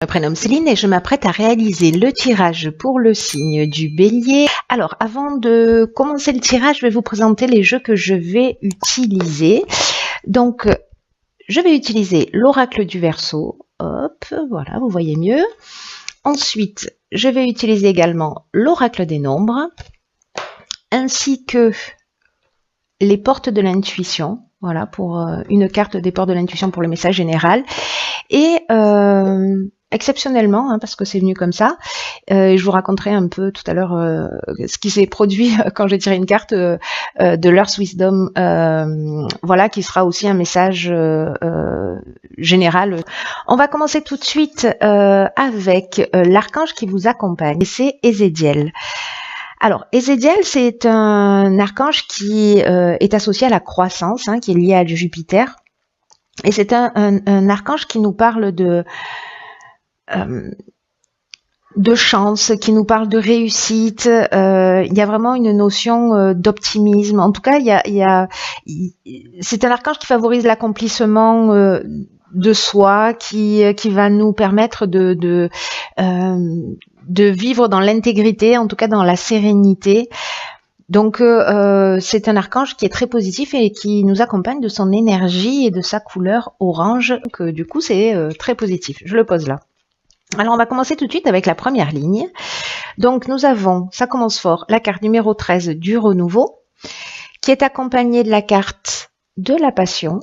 Je me prénomme Céline et je m'apprête à réaliser le tirage pour le signe du Bélier. Alors, avant de commencer le tirage, je vais vous présenter les jeux que je vais utiliser. Donc, je vais utiliser l'oracle du Verseau. Hop, voilà, vous voyez mieux. Ensuite, je vais utiliser également l'oracle des nombres, ainsi que les portes de l'intuition. Voilà, pour une carte des portes de l'intuition pour le message général. Et exceptionnellement, parce que c'est venu comme ça, je vous raconterai un peu tout à l'heure ce qui s'est produit quand j'ai tiré une carte de l'Earth Wisdom, voilà, qui sera aussi un message général. On va commencer tout de suite avec l'archange qui vous accompagne, c'est Ézéchiel. Alors, Ézéchiel, c'est un archange qui est associé à la croissance, qui est lié à Jupiter. Et c'est un archange qui nous parle de chance, qui nous parle de réussite. Il y a vraiment une notion d'optimisme. En tout cas, c'est un archange qui favorise l'accomplissement de soi, qui va nous permettre de vivre dans l'intégrité, en tout cas dans la sérénité. Donc c'est un archange qui est très positif et qui nous accompagne de son énergie et de sa couleur orange. Donc du coup c'est très positif. Je le pose là. Alors on va commencer tout de suite avec la première ligne. Donc nous avons, ça commence fort, la carte numéro 13 du renouveau, qui est accompagnée de la carte de la passion,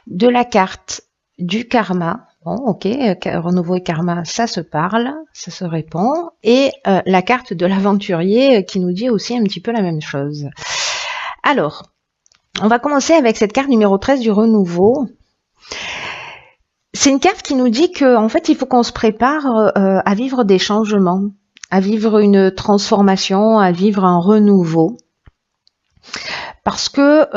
de la carte du karma. Bon, ok, renouveau et karma, ça se parle, ça se répond. Et la carte de l'aventurier qui nous dit aussi un petit peu la même chose. Alors, on va commencer avec cette carte numéro 13 du renouveau. C'est une carte qui nous dit qu'en fait, il faut qu'on se prépare à vivre des changements, à vivre une transformation, à vivre un renouveau. Parce que,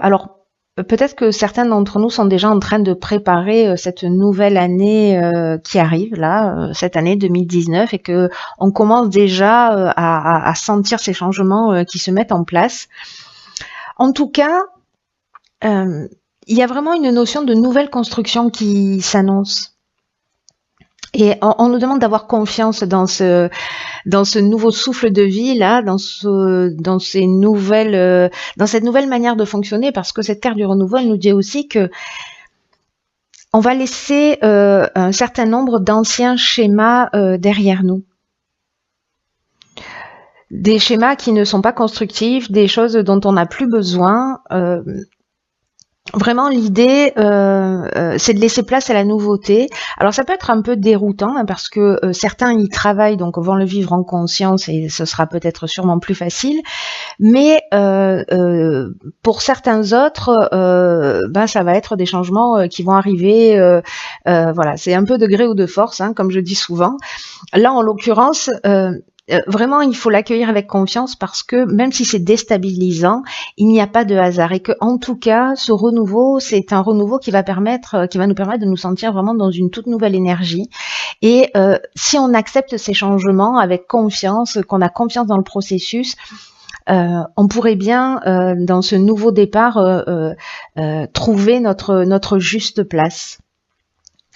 alors, peut-être que certains d'entre nous sont déjà en train de préparer cette nouvelle année qui arrive, là, cette année 2019, et que on commence déjà à sentir ces changements qui se mettent en place. En tout cas, il y a vraiment une notion de nouvelle construction qui s'annonce. Et on nous demande d'avoir confiance dans ce nouveau souffle de vie là, dans cette nouvelle manière de fonctionner, parce que cette carte du renouveau, elle nous dit aussi que on va laisser un certain nombre d'anciens schémas derrière nous. Des schémas qui ne sont pas constructifs, des choses dont on n'a plus besoin. Vraiment, l'idée, c'est de laisser place à la nouveauté. Alors, ça peut être un peu déroutant parce que certains y travaillent, donc vont le vivre en conscience et ce sera peut-être sûrement plus facile. Mais pour certains autres, ça va être des changements qui vont arriver. Voilà, c'est un peu de gré ou de force, comme je dis souvent. Là, en l'occurrence, vraiment, il faut l'accueillir avec confiance parce que même si c'est déstabilisant, il n'y a pas de hasard et que, en tout cas, ce renouveau, c'est un renouveau qui va nous permettre de nous sentir vraiment dans une toute nouvelle énergie. Et si on accepte ces changements avec confiance, qu'on a confiance dans le processus, on pourrait bien, dans ce nouveau départ, trouver notre juste place.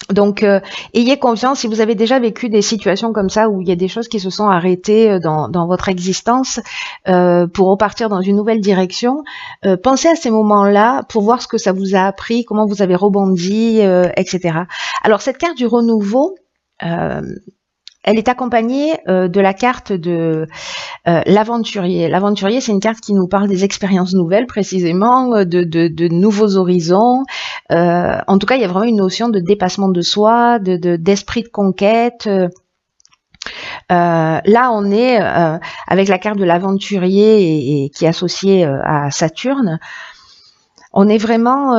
Donc, ayez confiance. Si vous avez déjà vécu des situations comme ça où il y a des choses qui se sont arrêtées dans votre existence pour repartir dans une nouvelle direction, pensez à ces moments-là pour voir ce que ça vous a appris, comment vous avez rebondi, etc. Alors, cette carte du renouveau, elle est accompagnée de la carte de l'aventurier. L'aventurier, c'est une carte qui nous parle des expériences nouvelles, précisément, de nouveaux horizons. En tout cas, il y a vraiment une notion de dépassement de soi, d'esprit de conquête. Là, on est avec la carte de l'aventurier et qui est associée à Saturne. On est vraiment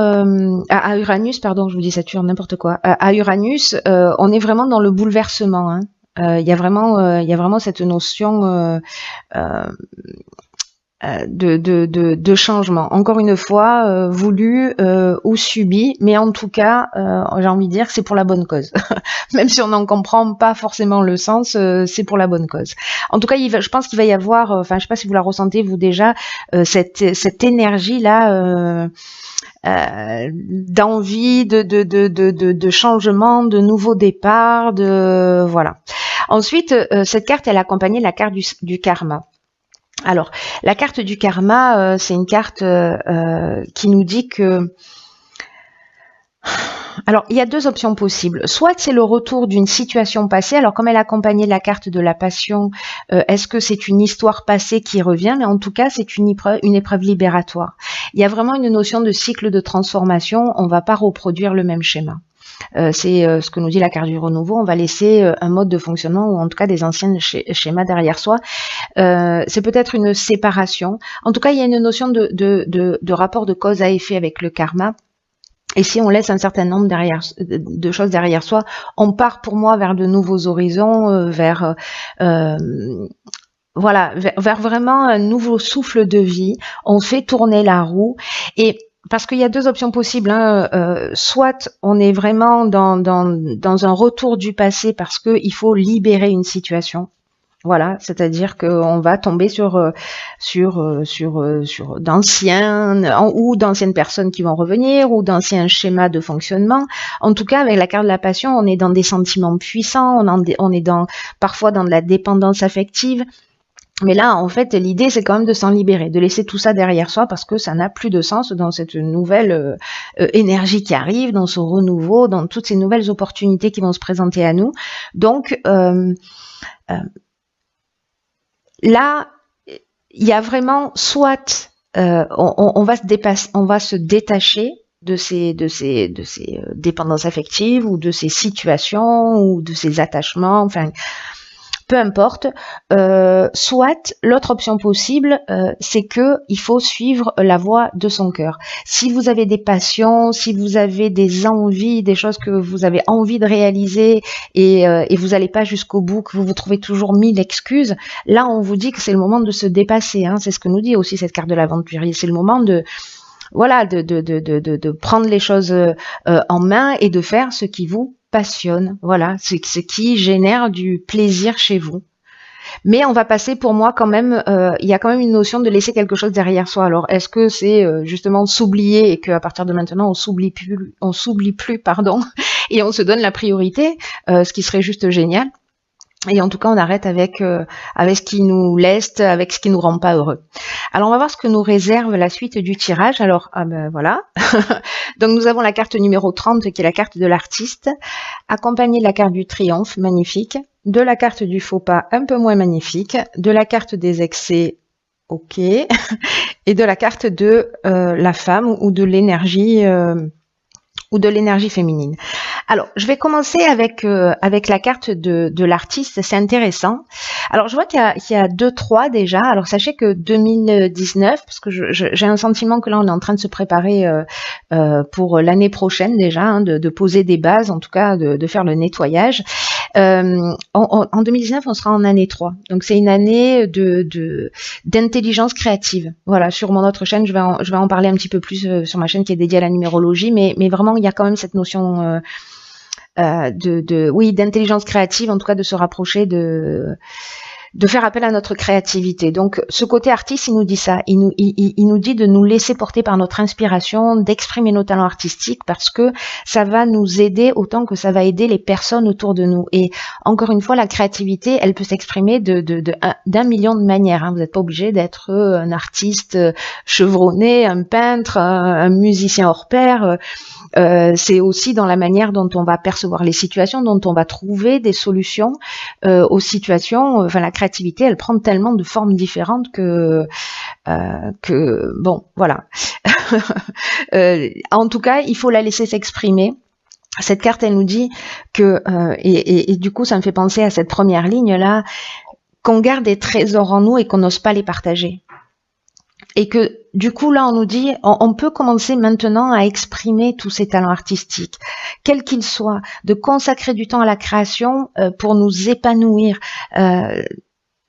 à Uranus, pardon, je vous dis Saturne, n'importe quoi. À Uranus, on est vraiment dans le bouleversement. Il y a vraiment cette notion de changement. Encore une fois, voulu ou subi, mais en tout cas, j'ai envie de dire que c'est pour la bonne cause. Même si on n'en comprend pas forcément le sens, c'est pour la bonne cause. En tout cas, je pense qu'il va y avoir, enfin, je sais pas si vous la ressentez vous déjà, cette énergie là. D'envie, de changement, de nouveaux départs, de voilà. Ensuite, cette carte, elle accompagnait la carte du karma. Alors, la carte du karma, c'est une carte qui nous dit que... Alors, il y a deux options possibles. Soit c'est le retour d'une situation passée. Alors, comme elle accompagnait la carte de la passion, est-ce que c'est une histoire passée qui revient? Mais en tout cas, c'est une épreuve libératoire. Il y a vraiment une notion de cycle de transformation. On ne va pas reproduire le même schéma. C'est ce que nous dit la carte du renouveau. On va laisser un mode de fonctionnement ou en tout cas des anciens schémas derrière soi. C'est peut-être une séparation. En tout cas, il y a une notion de rapport de cause à effet avec le karma. Et si on laisse un certain nombre de choses derrière soi, on part pour moi vers de nouveaux horizons, vers vraiment un nouveau souffle de vie. On fait tourner la roue et parce qu'il y a deux options possibles, hein. Soit on est vraiment dans un retour du passé parce qu'il faut libérer une situation. Voilà, c'est-à-dire qu'on va tomber sur d'anciennes personnes qui vont revenir ou d'anciens schémas de fonctionnement. En tout cas, avec la carte de la passion, on est dans des sentiments puissants, on est parfois dans de la dépendance affective. Mais là, en fait, l'idée, c'est quand même de s'en libérer, de laisser tout ça derrière soi parce que ça n'a plus de sens dans cette nouvelle énergie qui arrive, dans ce renouveau, dans toutes ces nouvelles opportunités qui vont se présenter à nous. Donc, là, il y a vraiment soit on va se détacher de ces dépendances affectives ou de ces situations ou de ces attachements, enfin peu importe. Soit l'autre option possible, c'est que il faut suivre la voie de son cœur. Si vous avez des passions, si vous avez des envies, des choses que vous avez envie de réaliser et vous n'allez pas jusqu'au bout, que vous vous trouvez toujours mille excuses, là on vous dit que c'est le moment de se dépasser. Hein. C'est ce que nous dit aussi cette carte de l'aventurier. C'est le moment de prendre les choses en main et de faire ce qui vous passionne, voilà, c'est ce qui génère du plaisir chez vous. Mais on va passer pour moi quand même, il y a quand même une notion de laisser quelque chose derrière soi. Alors est-ce que c'est justement s'oublier et qu'à partir de maintenant on s'oublie plus, pardon, et on se donne la priorité, ce qui serait juste génial. Et en tout cas, on arrête avec ce qui nous leste, avec ce qui nous rend pas heureux. Alors, on va voir ce que nous réserve la suite du tirage. Alors, voilà. Donc, nous avons la carte numéro 30, qui est la carte de l'artiste, accompagnée de la carte du triomphe, magnifique, de la carte du faux pas, un peu moins magnifique, de la carte des excès, ok, et de la carte de la femme ou de l'énergie féminine. Alors, je vais commencer avec la carte de l'artiste, c'est intéressant. Alors, je vois qu'il y a 2-3 déjà. Alors, sachez que 2019, parce que j'ai un sentiment que là, on est en train de se préparer pour l'année prochaine déjà, hein, de poser des bases, en tout cas de faire le nettoyage. En 2019, on sera en année 3. Donc, c'est une année d'intelligence créative. Voilà, sur mon autre chaîne, je vais en parler un petit peu plus sur ma chaîne qui est dédiée à la numérologie, mais vraiment, il y a quand même cette notion d'intelligence créative, en tout cas de se rapprocher de faire appel à notre créativité. Donc ce côté artiste, il nous dit ça, il nous dit de nous laisser porter par notre inspiration, d'exprimer nos talents artistiques parce que ça va nous aider autant que ça va aider les personnes autour de nous. Et encore une fois, la créativité, elle peut s'exprimer d'un million de manières. Hein. Vous n'êtes pas obligé d'être un artiste chevronné, un peintre, un musicien hors pair. C'est aussi dans la manière dont on va percevoir les situations, dont on va trouver des solutions aux situations. Enfin, la créativité, elle prend tellement de formes différentes que bon, voilà. En tout cas, il faut la laisser s'exprimer. Cette carte, elle nous dit que et du coup, ça me fait penser à cette première ligne là, qu'on garde des trésors en nous et qu'on n'ose pas les partager. Et que du coup là on nous dit on peut commencer maintenant à exprimer tous ces talents artistiques, quels qu'ils soient, de consacrer du temps à la création pour nous épanouir.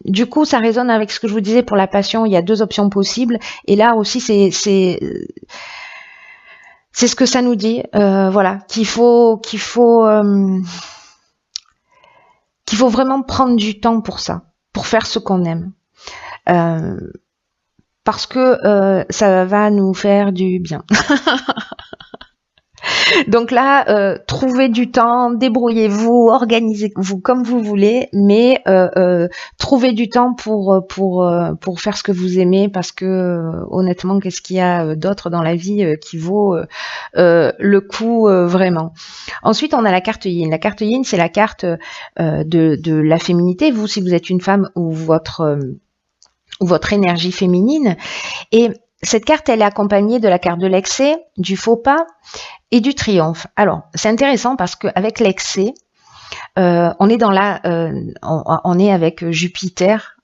du coup, ça résonne avec ce que je vous disais pour la passion. Il y a deux options possibles. Et là aussi, c'est ce que ça nous dit. Voilà, qu'il faut vraiment prendre du temps pour ça, pour faire ce qu'on aime. Parce que ça va nous faire du bien. Donc là, trouvez du temps, débrouillez-vous, organisez-vous comme vous voulez, mais trouvez du temps pour faire ce que vous aimez, parce que honnêtement, qu'est-ce qu'il y a d'autre dans la vie qui vaut le coup vraiment. Ensuite, on a la carte Yin. La carte Yin, c'est la carte de la féminité. Vous, si vous êtes une femme, ou votre énergie féminine. Et cette carte, elle est accompagnée de la carte de l'excès, du faux pas et du triomphe. Alors, c'est intéressant parce qu'avec l'excès, on est on est avec Jupiter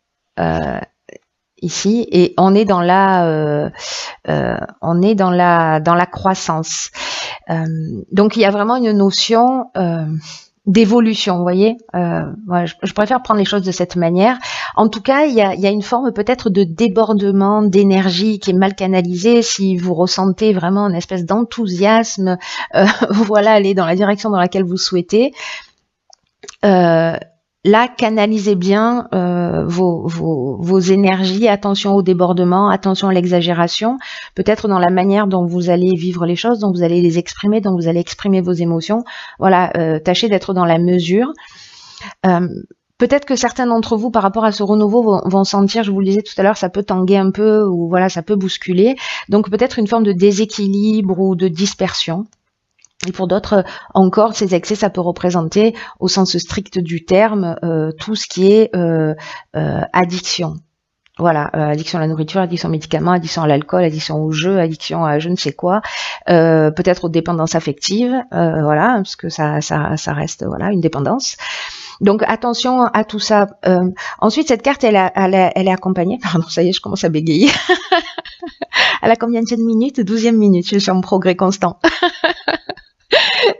ici, et on est dans la croissance. Donc, il y a vraiment une notion d'évolution, vous voyez. Voilà, je préfère prendre les choses de cette manière. En tout cas, il y a une forme peut-être de débordement d'énergie qui est mal canalisée. Si vous ressentez vraiment une espèce d'enthousiasme, voilà, aller dans la direction dans laquelle vous souhaitez, là, canalisez bien vos énergies. Attention au débordement, attention à l'exagération. Peut-être dans la manière dont vous allez vivre les choses, dont vous allez les exprimer, dont vous allez exprimer vos émotions. Voilà, tâchez d'être dans la mesure. Peut-être que certains d'entre vous, par rapport à ce renouveau, vont sentir, je vous le disais tout à l'heure, ça peut tanguer un peu, ou voilà, ça peut bousculer. Donc peut-être une forme de déséquilibre ou de dispersion. Et pour d'autres encore, ces excès, ça peut représenter, au sens strict du terme, tout ce qui est addiction. Voilà, addiction à la nourriture, addiction aux médicaments, addiction à l'alcool, addiction au jeu, addiction à je ne sais quoi, peut-être aux dépendances affectives, voilà, parce que ça reste voilà une dépendance. Donc attention à tout ça. Ensuite, cette carte, elle est accompagnée. Pardon, ça y est, je commence à bégayer. À la combienième minute? 12e minute. Je suis en progrès constant.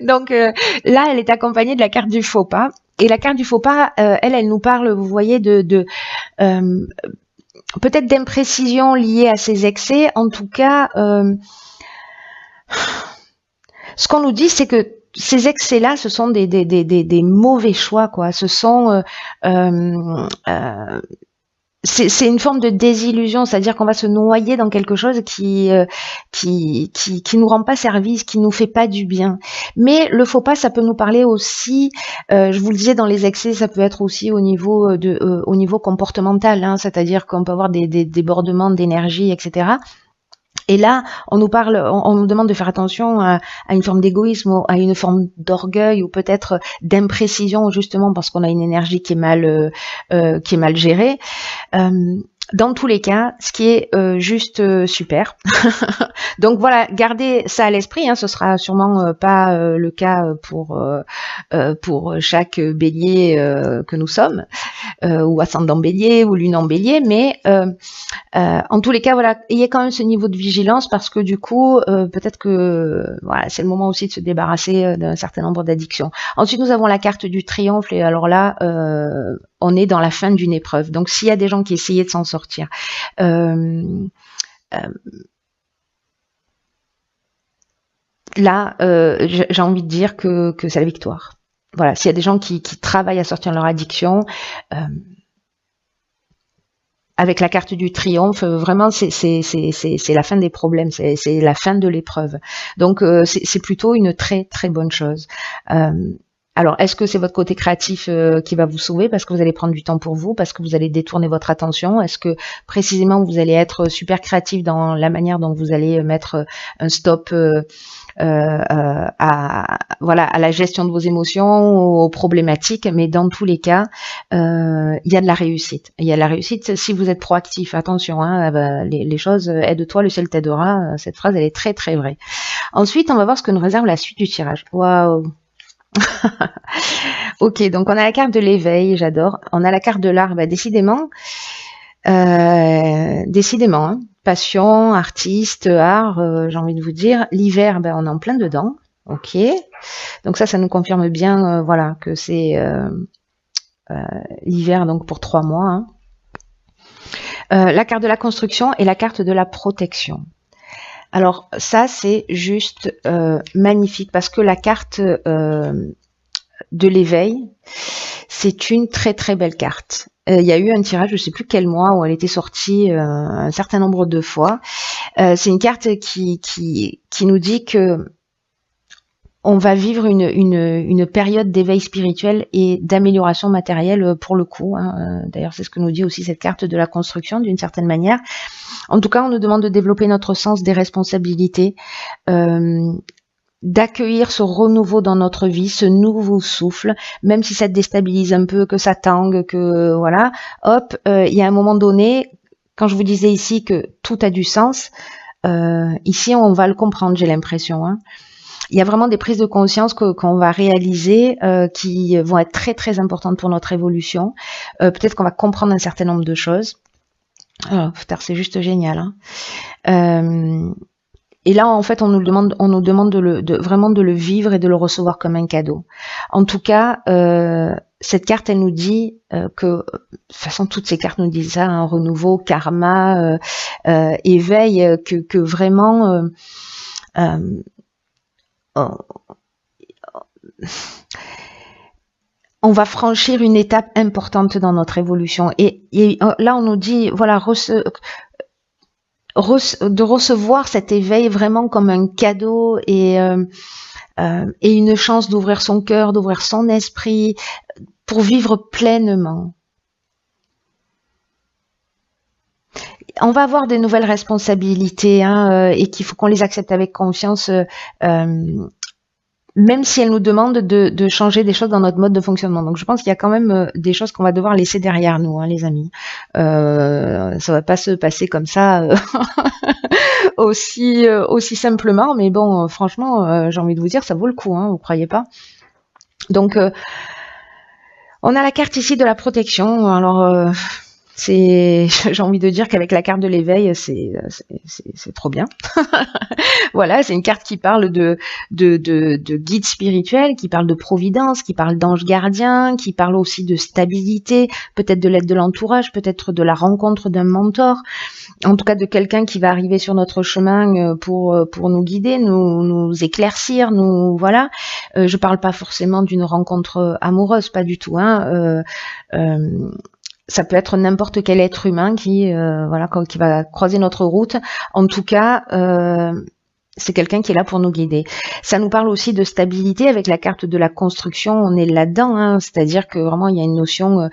Donc là, elle est accompagnée de la carte du faux pas. Et la carte du faux pas, elle nous parle, vous voyez, de peut-être d'imprécisions liées à ces excès. En tout cas, ce qu'on nous dit, c'est que ces excès-là, ce sont des mauvais choix, quoi. Ce sont c'est une forme de désillusion, c'est-à-dire qu'on va se noyer dans quelque chose qui nous rend pas service, qui nous fait pas du bien. Mais le faux pas, ça peut nous parler aussi, je vous le disais, dans les excès, ça peut être aussi au niveau comportemental, hein, c'est-à-dire qu'on peut avoir des débordements d'énergie, etc. Et là, on nous demande de faire attention à une forme d'égoïsme, à une forme d'orgueil, ou peut-être d'imprécision, justement parce qu'on a une énergie qui est mal gérée. Dans tous les cas, ce qui est juste super. Donc voilà, gardez ça à l'esprit, hein, ce sera sûrement pas le cas pour chaque bélier que nous sommes, ou ascendant bélier ou lune en bélier, mais en tous les cas, voilà, ayez quand même ce niveau de vigilance, parce que du coup, peut-être que voilà, c'est le moment aussi de se débarrasser d'un certain nombre d'addictions. Ensuite, nous avons la carte du triomphe, et alors là, on est dans la fin d'une épreuve. Donc, s'il y a des gens qui essayaient de s'en sortir, là, j'ai envie de dire que c'est la victoire. Voilà, s'il y a des gens qui travaillent à sortir de leur addiction, avec la carte du triomphe, vraiment, c'est la fin des problèmes, c'est la fin de l'épreuve. Donc, c'est plutôt une très très bonne chose. Alors, est-ce que c'est votre côté créatif qui va vous sauver, parce que vous allez prendre du temps pour vous, parce que vous allez détourner votre attention? Est-ce que précisément vous allez être super créatif dans la manière dont vous allez mettre un stop à la gestion de vos émotions, aux problématiques? Mais dans tous les cas, il y a de la réussite. Il y a de la réussite si vous êtes proactif. Attention, hein, les choses, aide-toi, le ciel t'aidera. Cette phrase, elle est très très vraie. Ensuite, on va voir ce que nous réserve la suite du tirage. Waouh. Ok, donc on a la carte de l'éveil, j'adore. On a la carte de l'art, décidément, hein. Passion, artiste, art, j'ai envie de vous dire. L'hiver, on est en plein dedans. Ok, donc ça nous confirme bien, voilà, que c'est l'hiver, donc pour 3 mois. Hein. La carte de la construction et la carte de la protection. Alors ça, c'est juste magnifique parce que la carte de l'éveil, c'est une très très belle carte. Il y a eu un tirage, je ne sais plus quel mois, où elle était sortie un certain nombre de fois. C'est une carte qui nous dit que on va vivre une période d'éveil spirituel et d'amélioration matérielle pour le coup. Hein. D'ailleurs, c'est ce que nous dit aussi cette carte de la construction d'une certaine manière. En tout cas, on nous demande de développer notre sens des responsabilités, d'accueillir ce renouveau dans notre vie, ce nouveau souffle, même si ça te déstabilise un peu, que ça tangue, que voilà, hop, il y a un moment donné, quand je vous disais ici que tout a du sens, ici on va le comprendre, j'ai l'impression. Hein. Il y a vraiment des prises de conscience qu'on va réaliser qui vont être très très importantes pour notre évolution. Peut-être qu'on va comprendre un certain nombre de choses. Oh, putain, c'est juste génial. Hein. Et là, en fait, on nous demande vraiment de le vivre et de le recevoir comme un cadeau. En tout cas, cette carte, elle nous dit que, de toute façon, toutes ces cartes nous disent ça, un renouveau, karma, éveil, que vraiment, on va franchir une étape importante dans notre évolution. Et là, on nous dit, voilà, de recevoir cet éveil vraiment comme un cadeau et une chance d'ouvrir son cœur, d'ouvrir son esprit pour vivre pleinement. On va avoir des nouvelles responsabilités hein, et qu'il faut qu'on les accepte avec confiance, même si elles nous demandent de changer des choses dans notre mode de fonctionnement. Donc je pense qu'il y a quand même des choses qu'on va devoir laisser derrière nous, hein, les amis. Ça va pas se passer comme ça aussi simplement, mais bon, franchement, j'ai envie de vous dire, ça vaut le coup, hein, vous croyez pas? Donc on a la carte ici de la protection. Alors j'ai envie de dire qu'avec la carte de l'éveil, c'est trop bien. Voilà, c'est une carte qui parle de guide spirituel, qui parle de providence, qui parle d'ange gardien, qui parle aussi de stabilité, peut-être de l'aide de l'entourage, peut-être de la rencontre d'un mentor, en tout cas de quelqu'un qui va arriver sur notre chemin pour nous guider, nous éclaircir, nous voilà. Je parle pas forcément d'une rencontre amoureuse, pas du tout, hein. Ça peut être n'importe quel être humain qui va croiser notre route. En tout cas, c'est quelqu'un qui est là pour nous guider. Ça nous parle aussi de stabilité avec la carte de la construction. On est là-dedans, hein, c'est-à-dire que vraiment il y a une notion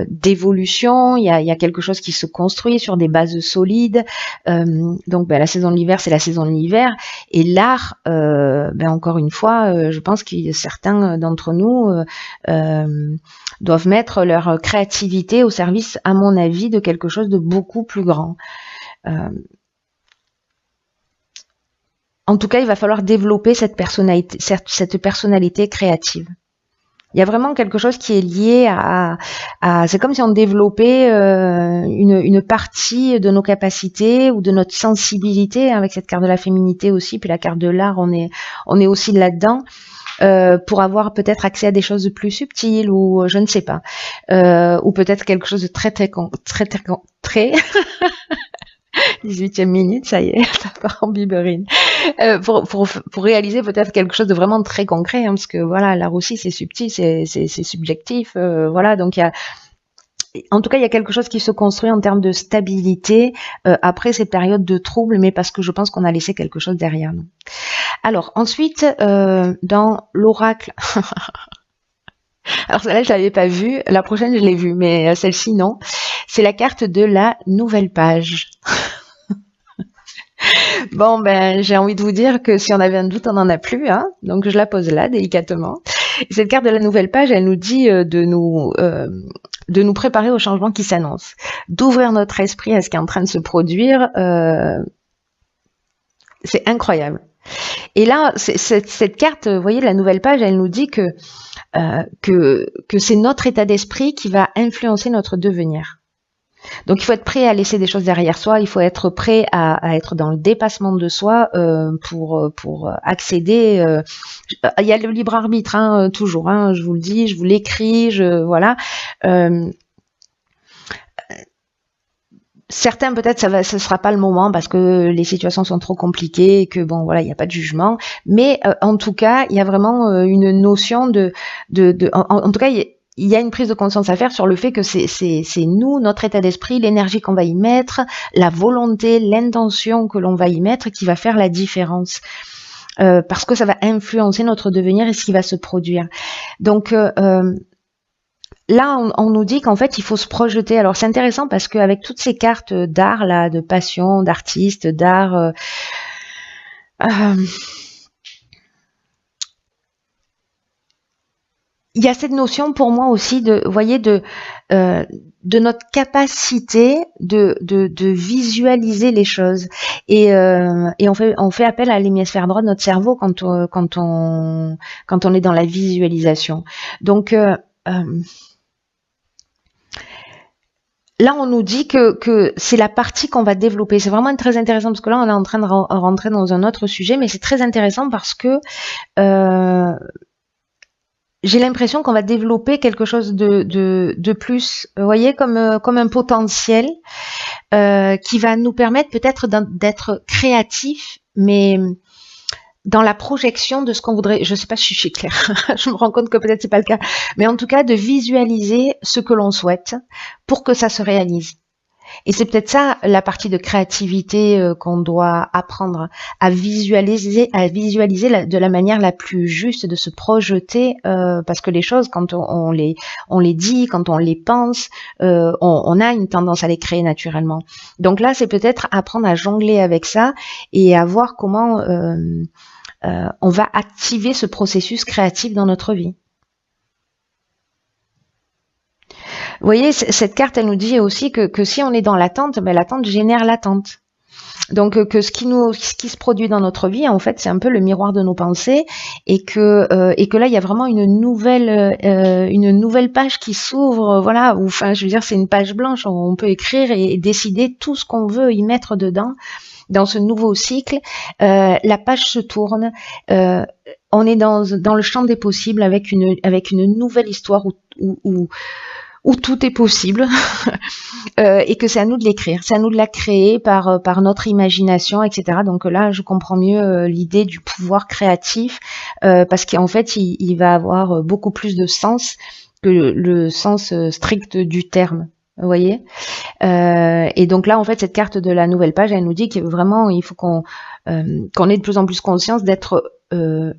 d'évolution. Il y a quelque chose qui se construit sur des bases solides. Donc, la saison de l'hiver, c'est la saison de l'hiver. Et l'art, encore une fois, je pense que certains d'entre nous doivent mettre leur créativité au service, à mon avis, de quelque chose de beaucoup plus grand. En tout cas, il va falloir développer cette personnalité créative. Il y a vraiment quelque chose qui est lié à c'est comme si on développait une partie de nos capacités ou de notre sensibilité, avec cette carte de la féminité aussi, puis la carte de l'art, on est aussi là-dedans. Pour avoir peut-être accès à des choses plus subtiles ou je ne sais pas, ou peut-être quelque chose de très 18e minute, ça y est, ça part en biberine. Pour réaliser peut-être quelque chose de vraiment très concret, hein, parce que voilà, l'art aussi c'est subtil, c'est subjectif, voilà, donc en tout cas, il y a quelque chose qui se construit en termes de stabilité après ces périodes de troubles, mais parce que je pense qu'on a laissé quelque chose derrière nous. Alors ensuite, dans l'oracle, alors celle-là je l'avais pas vue, la prochaine je l'ai vue, mais celle-ci non. C'est la carte de la nouvelle page. Bon, j'ai envie de vous dire que si on avait un doute, on n'en a plus, hein. Donc je la pose là, délicatement. Et cette carte de la nouvelle page, elle nous dit de nous préparer au changement qui s'annonce, d'ouvrir notre esprit à ce qui est en train de se produire. C'est incroyable. Et là, cette carte, vous voyez, de la nouvelle page, elle nous dit que c'est notre état d'esprit qui va influencer notre devenir. Donc il faut être prêt à laisser des choses derrière soi, il faut être prêt à être dans le dépassement de soi pour accéder. Il y a le libre arbitre, hein, toujours, hein, je vous le dis, je vous l'écris, voilà. certains peut-être ce sera pas le moment parce que les situations sont trop compliquées et que bon voilà il n'y a pas de jugement, mais en tout cas il y a vraiment une notion en tout cas il y a une prise de conscience à faire sur le fait que c'est nous, notre état d'esprit, l'énergie qu'on va y mettre, la volonté, l'intention que l'on va y mettre qui va faire la différence. Parce que ça va influencer notre devenir et ce qui va se produire. Donc là, on nous dit qu'en fait, il faut se projeter. Alors, c'est intéressant parce qu'avec toutes ces cartes d'art, là, de passion, d'artiste, d'art, il y a cette notion pour moi aussi de, vous voyez, de notre capacité de visualiser les choses. Et on fait appel à l'hémisphère droit de notre cerveau quand on est dans la visualisation. Donc, là, on nous dit que c'est la partie qu'on va développer. C'est vraiment très intéressant parce que là, on est en train de rentrer dans un autre sujet, mais c'est très intéressant parce que j'ai l'impression qu'on va développer quelque chose de plus, vous voyez, comme un potentiel qui va nous permettre peut-être d'être créatif, mais dans la projection de ce qu'on voudrait, je sais pas si je suis claire, je me rends compte que peut-être c'est pas le cas, mais en tout cas de visualiser ce que l'on souhaite pour que ça se réalise. Et c'est peut-être ça la partie de créativité qu'on doit apprendre à visualiser de la manière la plus juste, de se projeter, parce que les choses, quand on les dit, quand on les pense, on a une tendance à les créer naturellement. Donc là, c'est peut-être apprendre à jongler avec ça et à voir comment on va activer ce processus créatif dans notre vie. Vous voyez, cette carte, elle nous dit aussi que si on est dans l'attente, ben, l'attente génère l'attente. Donc que ce qui se produit dans notre vie, en fait, c'est un peu le miroir de nos pensées, et que là, il y a vraiment une nouvelle page qui s'ouvre, voilà. Enfin, je veux dire, c'est une page blanche. On peut écrire et décider tout ce qu'on veut y mettre dedans. Dans ce nouveau cycle, la page se tourne. On est dans le champ des possibles avec une nouvelle histoire où tout est possible et que c'est à nous de l'écrire, c'est à nous de la créer par notre imagination, etc. Donc là, je comprends mieux l'idée du pouvoir créatif parce qu'en fait, il va avoir beaucoup plus de sens que le sens strict du terme. Vous voyez, et donc là, en fait, cette carte de la nouvelle page, elle nous dit que vraiment, il faut qu'on ait de plus en plus conscience d'être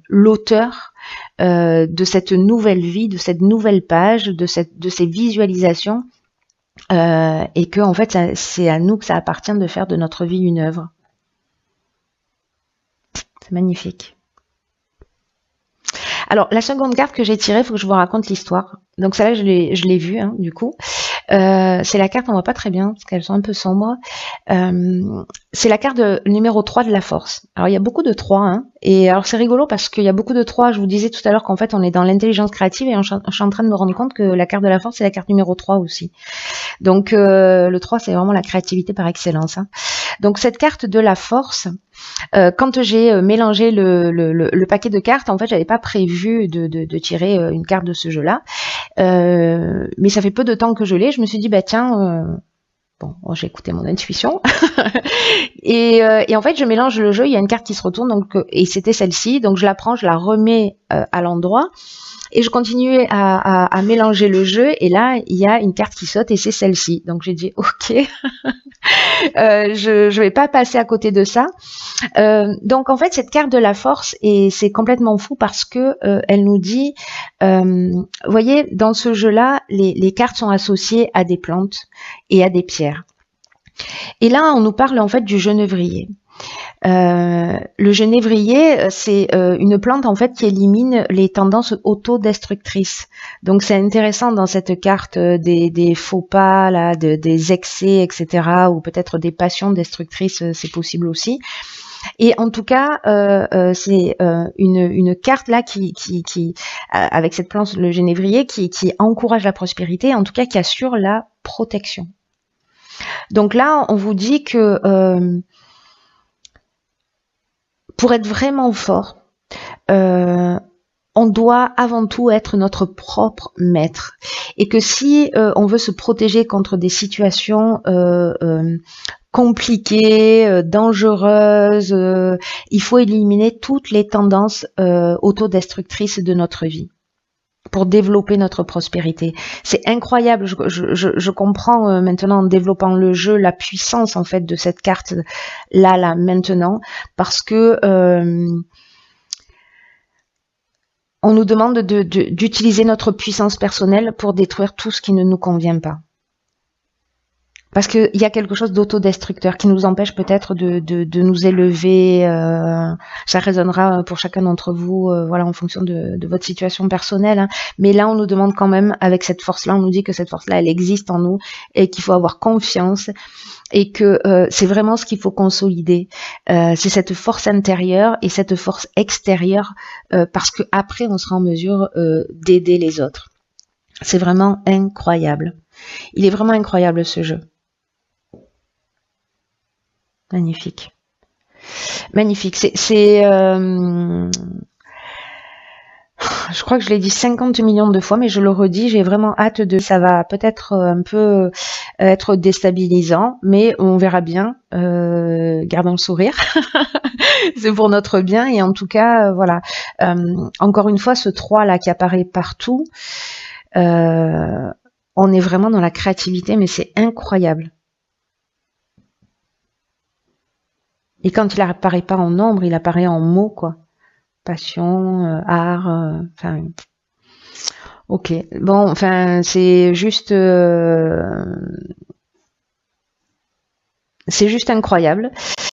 l'auteur de cette nouvelle vie, de cette nouvelle page, de ces visualisations, et que en fait, c'est à nous que ça appartient de faire de notre vie une œuvre. C'est magnifique. Alors, la seconde carte que j'ai tirée, il faut que je vous raconte l'histoire. Donc celle-là, je l'ai vue, hein, du coup. C'est la carte, on voit pas très bien, parce qu'elles sont un peu sombres. C'est la carte numéro 3 de la force. Alors, il y a beaucoup de 3, hein. Et alors, c'est rigolo parce qu'il y a beaucoup de 3. Je vous disais tout à l'heure qu'en fait, on est dans l'intelligence créative et je suis en train de me rendre compte que la carte de la force, c'est la carte numéro 3 aussi. Donc, le 3, c'est vraiment la créativité par excellence, hein. Donc, cette carte de la force, quand j'ai mélangé le paquet de cartes, en fait, j'avais pas prévu de tirer une carte de ce jeu-là. Mais ça fait peu de temps que je l'ai. Je me suis dit, bah tiens, bon, j'ai écouté mon intuition. et en fait, je mélange le jeu. Il y a une carte qui se retourne, donc et c'était celle-ci. Donc je la prends, je la remets à l'endroit. Et je continue à mélanger le jeu. Et là, il y a une carte qui saute et c'est celle-ci. Donc j'ai dit, ok. Je vais pas passer à côté de ça. Donc en fait cette carte de la force, et c'est complètement fou parce que elle nous dit, vous voyez, dans ce jeu-là, les cartes sont associées à des plantes et à des pierres. Et là on nous parle en fait du genévrier. Le genévrier, c'est une plante en fait qui élimine les tendances autodestructrices. Donc c'est intéressant dans cette carte des faux pas, là, des excès, etc. ou peut-être des passions destructrices, c'est possible aussi. Et en tout cas, c'est une carte là qui avec cette plante, le genévrier, qui encourage la prospérité, en tout cas qui assure la protection. Donc là, on vous dit que pour être vraiment fort, on doit avant tout être notre propre maître. Et que si on veut se protéger contre des situations compliquées, dangereuses, il faut éliminer toutes les tendances autodestructrices de notre vie pour développer notre prospérité. C'est incroyable, je comprends maintenant en développant le jeu la puissance en fait de cette carte là maintenant, parce que on nous demande d'utiliser notre puissance personnelle pour détruire tout ce qui ne nous convient pas. Parce qu'il y a quelque chose d'autodestructeur qui nous empêche peut-être de nous élever. Ça résonnera pour chacun d'entre vous, voilà, en fonction de votre situation personnelle. Hein. Mais là, on nous demande quand même, avec cette force-là, on nous dit que cette force-là, elle existe en nous et qu'il faut avoir confiance et que c'est vraiment ce qu'il faut consolider. C'est cette force intérieure et cette force extérieure parce que après, on sera en mesure d'aider les autres. C'est vraiment incroyable. Il est vraiment incroyable ce jeu. Magnifique. Magnifique. Je crois que je l'ai dit 50 millions de fois, mais je le redis, j'ai vraiment hâte de... Ça va peut-être un peu être déstabilisant, mais on verra bien. Gardons le sourire. C'est pour notre bien. Et en tout cas, voilà. Encore une fois, ce 3 là qui apparaît partout, on est vraiment dans la créativité, mais c'est incroyable. Et quand il apparaît pas en nombre, il apparaît en mots, quoi. Passion, art, enfin... ok. Bon, enfin, c'est juste incroyable.